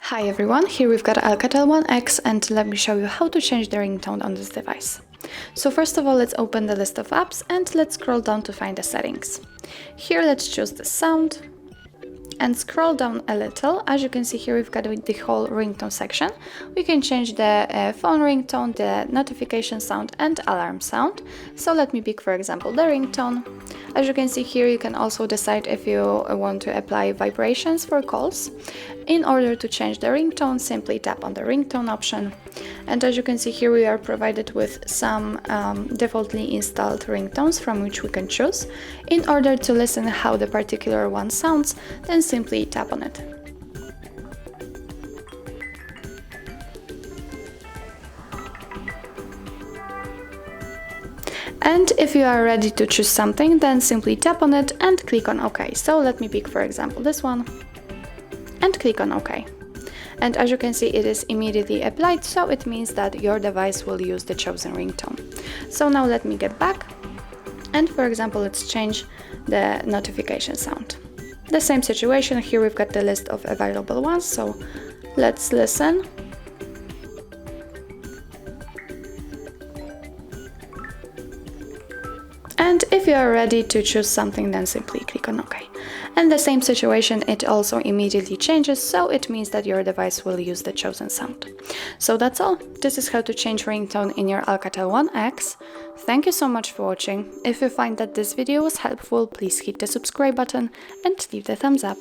Hi everyone, here we've got ALCATEL One X and let me show you how to change the ringtone on this device. So first of all, let's open the list of apps and let's scroll down to find the settings. Here let's choose the sound and scroll down a little. As you can see here, we've got the whole ringtone section. We can change the phone ringtone, the notification sound and alarm sound. So let me pick, for example, the ringtone. As you can see here, you can also decide if you want to apply vibrations for calls. In order to change the ringtone, simply tap on the ringtone option. And as you can see here, we are provided with some defaultly installed ringtones from which we can choose. In order to listen how the particular one sounds, then simply tap on it. And if you are ready to choose something, then simply tap on it and click on OK. So let me pick, for example, this one and click on OK. And as you can see, it is immediately applied, so it means that your device will use the chosen ringtone. So now let me get back and, for example, let's change the notification sound. The same situation, here we've got the list of available ones, so let's listen. And if you are ready to choose something, then simply click on OK. And the same situation, it also immediately changes, so it means that your device will use the chosen sound. So that's all. This is how to change ringtone in your ALCATEL One X. Thank you so much for watching. If you find that this video was helpful, please hit the subscribe button and leave the thumbs up.